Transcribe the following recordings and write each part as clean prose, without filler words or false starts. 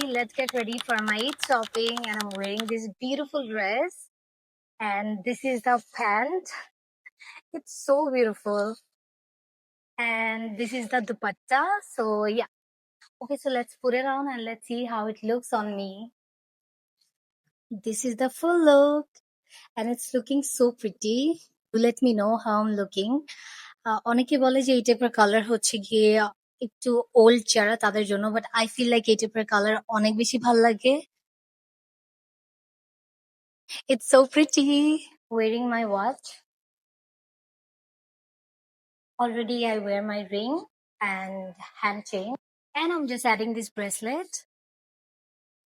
let's get ready for my Eid shopping. And I'm wearing this beautiful dress. And this is the pant. It's so beautiful. And this is the dupatta. So, yeah. Okay, so let's put it on and let's see how it looks on me. This is the full look. And it's looking so pretty. Do let me know how I'm looking. অনেকে বলে যে এই টাইপের colour হচ্ছে গিয়ে একটু old যারা তাদের জন্য, বাট আই ফিল লাইক এই টাইপের কালার অনেক বেশি ভালো লাগে। It's so pretty. Wearing my watch. Already I wear my ring and hand chain. And I'm just adding this bracelet.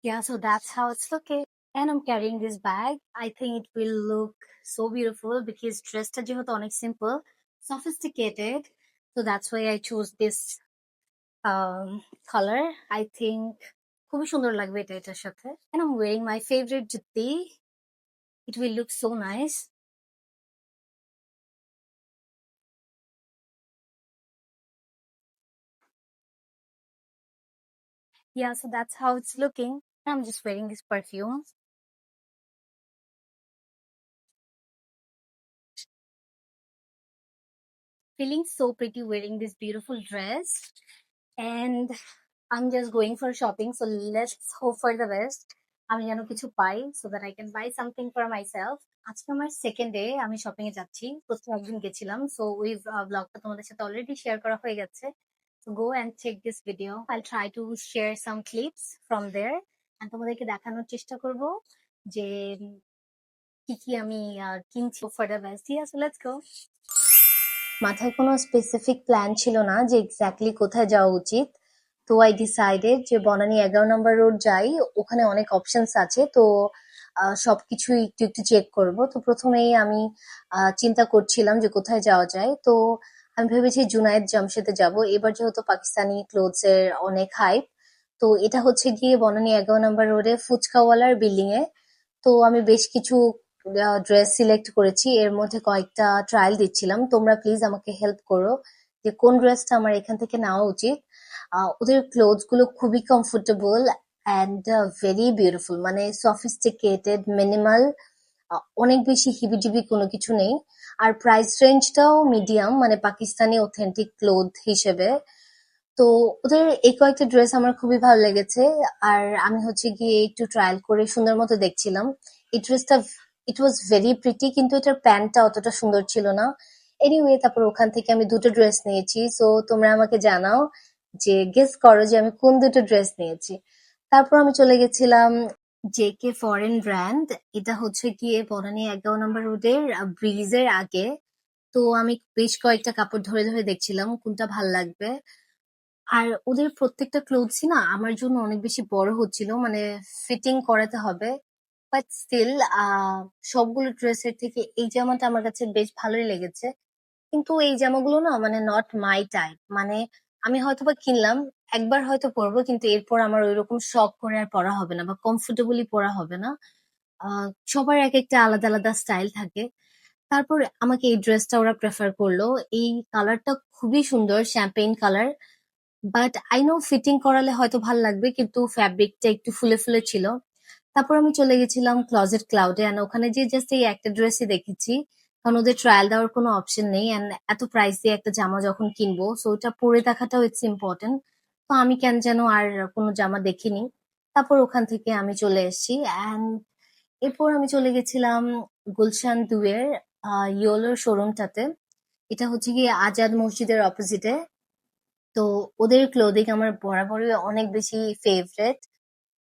Yeah, so that's how it's looking. And I'm carrying this bag. I think it will look so beautiful because dressed যেহেতু অনেক simple, sophisticated. So that's why I chose this color. I think খুবই সুন্দর লাগবে এটার সাথে। And I'm wearing my favorite jutti. It will look so nice. Yeah, so that's how it's looking. I'm just wearing this perfume. Feeling so pretty wearing this beautiful dress. And I'm just going for shopping. So let's hope for the best. আমি যেন কিছু পাই so that I can buy something for myself. আজকে আমার second day আমি shopping এ যাচ্ছি। প্রথম একদিন গেছিলাম। সো ওই ব্লগটা তোমাদের সাথে অলরেডি শেয়ার করা হয়ে গেছে। So go and check this video. I'll try to share some clips from there. And তোমাদেরকে দেখানোর চেষ্টা করব যে কি কি আমি কিনছি for the best. Yeah, so let's go. মাথায় কোনো স্পেসিফিক প্ল্যান ছিল না যে এক্স্যাক্টলি কোথায় যাওয়া উচিত। তো আই ডিসাইডেড যে বনানী 11 নম্বর রোড যাই, ওখানে অনেক অপশনস আছে। তো সবকিছুই একটু একটু চেক করব। তো প্রথমেই আমি চিন্তা করছিলাম যে কোথায় যাওয়া যায়। তো আমি ভেবেছি জুনায়েদ জামশেদে যাব। এবার যেহেতু পাকিস্তানি ক্লোথস এর অনেক হাইপ, তো এটা হচ্ছে গিয়ে বনানী 11 নম্বর রোডে ফুচকাওয়ালার বিল্ডিং এ। তো আমি বেশ কিছু ড্রেস সিলেক্ট করেছি, এর মধ্যে কয়েকটা ট্রায়াল দিচ্ছিলাম। তোমরা প্লিজ আমাকে হেল্প করো যে কোন ড্রেসটা আমার এখান থেকে নেওয়া উচিত। ওদের ক্লোথস গুলো খুবই কমফোর্টেবল অ্যান্ড ভেরি বিউটিফুল, মানে সফিস্টিকেটেড, মিনিমাল, অনেক বেশি হিবিজিবি কোনো কিছু নেই। আর প্রাইস রেঞ্জটাও মিডিয়াম, মানে পাকিস্তানি অথেন্টিক ক্লোথ হিসেবে। তো ওদের এই কয়েকটা ড্রেস আমার খুবই ভালো লেগেছে। আর আমি হচ্ছে গিয়ে একটু ট্রায়াল করে সুন্দর মতো দেখছিলাম। এই ড্রেসটা ইট ওয়াজ ভেরি প্রিটি, কিন্তু এটার প্যান্টটা অতটা সুন্দর ছিল না। এনিওয়ে, তারপর ওখান থেকে আমি দুটো ড্রেস নিয়েছি। সো তোমরা আমাকে জানাও যে গেস করো যে আমি কোন দুটো ড্রেস নিয়েছি। তারপর আমি চলে গেছিলাম জেকে ফরেন ব্র্যান্ড। এটা হচ্ছে গিয়ে বনানী 11 নম্বর রোডের ব্রিজের আগে। তো আমি বেশ কয়েকটা কাপড় ধরে ধরে দেখছিলাম কোনটা ভাল লাগবে। আর ওদের প্রত্যেকটা ক্লোথসই না আমার জন্য অনেক বেশি বড় হচ্ছিল, মানে ফিটিং করাতে হবে। বাট স্টিল সবগুলো ড্রেসের থেকে এই জামাটা আমার কাছে বেশ ভালোই লেগেছে। কিন্তু এই জামাগুলো না মানে নট মাই টাইপ। মানে আমি হয়তোবা কিনলাম, একবার হয়তো পরবো, কিন্তু এরপর আমার ওইরকম শখ করে আর পরা হবে না বা কমফোর্টেবলি পরা হবে না। সবার এক একটা আলাদা আলাদা স্টাইল থাকে। তারপর আমাকে এই ড্রেসটা ওরা প্রেফার করলো। এই কালারটা খুবই সুন্দর, Champagne colour. But I know fitting করালে হয়তো ভাল লাগবে, কিন্তু ফ্যাব্রিকটা একটু ফুলে ফুলে ছিল। তারপর আমি চলে গেছিলাম ক্লজেট ক্লাউডে, এন্ড ওখানে যে জাস্ট এই একটা ড্রেসই দেখেছি, কারণ ওদের ট্রায়াল দেওয়ার কোনো অপশন নেই। এন্ড এত প্রাইস দিয়ে একটা জামা যখন কিনবো, সো ওটা পরে দেখাটাও ইটস ইম্পর্টেন্ট। তো আমি কেন যেন আর কোনো জামা দেখিনি। তারপর ওখান থেকে আমি চলে এসেছি। এন্ড এরপর আমি চলে গেছিলাম গুলশান দুয়ের ইয়োলোর শোরুমটাতে। এটা হচ্ছে গিয়ে আজাদ মসজিদের অপোজিটে। তো ওদের ক্লোদিং আমার বরাবরই অনেক বেশি ফেভারেট।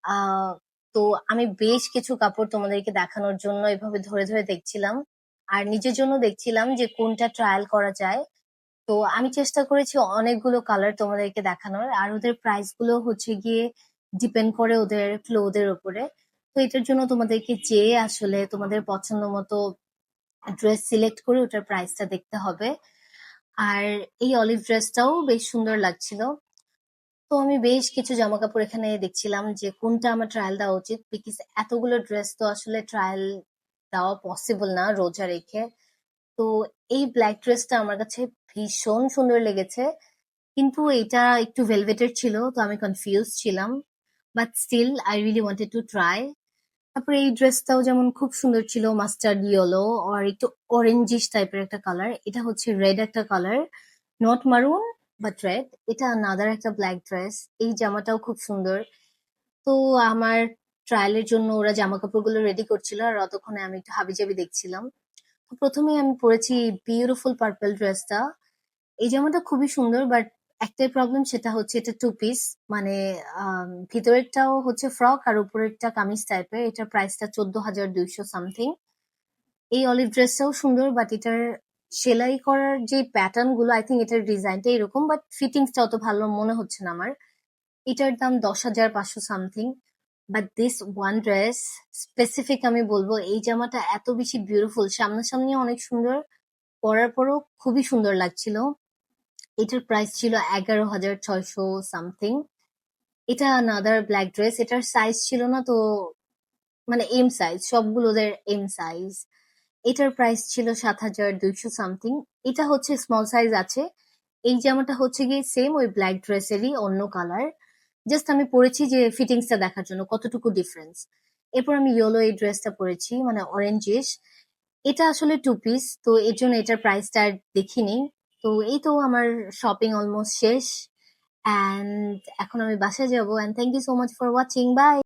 আহ তো আমি বেশ কিছু কাপড় তোমাদেরকে দেখানোর জন্য এভাবে ধরে ধরে দেখছিলাম, আর নিজের জন্য দেখছিলাম যে কোনটা ট্রায়াল করা যায়। তো আমি চেষ্টা করেছি অনেকগুলো কালার তোমাদেরকে দেখানোর, আর ওদের প্রাইস গুলো হচ্ছে গিয়ে ডিপেন্ড করে ওদের ক্লোথের উপরে। তো এটার জন্য তোমাদেরকে যেয়ে আসলে তোমাদের পছন্দ মতো ড্রেস সিলেক্ট করে ওটার প্রাইসটা দেখতে হবে। আর এই অলিভ ড্রেসটাও বেশ সুন্দর লাগছিল। তো আমি বেশ কিছু জামাকাপড় এখানে দেখছিলাম যে কোনটা আমার ট্রায়াল দেওয়া উচিত, বিকজ এতগুলো ড্রেস তো আসলে ট্রায়াল দেওয়া পসিবল না রোজা রেখে। তো এই ব্ল্যাক ড্রেসটা আমার কাছে ভীষণ সুন্দর লেগেছে, কিন্তু এটা একটু ভেলভেটের ছিল, তো আমি কনফিউজ ছিলাম। But still I really wanted to try. তারপরে এই ড্রেসটাও যেমন খুব সুন্দর ছিল, মাস্টার্ড ইয়েলো আর একটু অরেঞ্জিশ টাইপের একটা কালার। এটা হচ্ছে রেড একটা কালার, নট মারুন বাট রেড। এটা আনাদার একটা ব্ল্যাক ড্রেস। এই জামাটাও খুব সুন্দর। তো আমার ট্রায়ালের জন্য ওরা জামা কাপড়গুলো রেডি করছিল, আর অতক্ষণে আমি একটু হাবিজাবি দেখছিলাম। তো প্রথমেই আমি পরেছি বিউটিফুল পার্পল ড্রেসটা। এই জামাটা খুবই সুন্দর, বাট একটাই প্রবলেম, সেটা হচ্ছে এটা টু পিস। মানে ভিতরেরটাও হচ্ছে ফ্রক আর উপরেরটা কামিজ টাইপের। এটার প্রাইসটা 14,200 সামথিং। এই অলিভ ড্রেসটাও সুন্দর, বাট এটার সেলাই করার যে প্যাটার্ন গুলো, আই থিঙ্ক এটার ডিজাইনটা এরকম, বাট ফিটিংসটা অত ভালো মনে হচ্ছে না আমার। এটার দাম 10,500 something. But this one dress specific আমি বলবো, এই জামাটা এত বেশি বিউটিফুল, সামনাসামনি অনেক সুন্দর, পরার পরও খুবই সুন্দর লাগছিল। এটার প্রাইস ছিল 11,600 সামথিং। এটা আনাদার ব্ল্যাক ড্রেস। এটার সাইজ ছিল না তো, মানে এম সাইজ, সবগুলোদের এম সাইজ। এটার প্রাইস ছিল 7,200 সামথিং। এটা হচ্ছে স্মল সাইজ আছে। এই জামাটা হচ্ছে গিয়ে সেম ওই ব্ল্যাক ড্রেসেরই অন্য কালার। জাস্ট আমি পরেছি যে ফিটিংসটা দেখার জন্য কতটুকু ডিফারেন্স। এরপর আমি ইয়েলো এই ড্রেসটা পরেছি, মানে অরেঞ্জিশ। এটা আসলে টু পিস, তো এর জন্য এটার প্রাইসটা আর দেখিনি। তো এই তো আমার শপিং অলমোস্ট শেষ, অ্যান্ড এখন আমি বাসায় যাবো। And thank you so much for watching, by.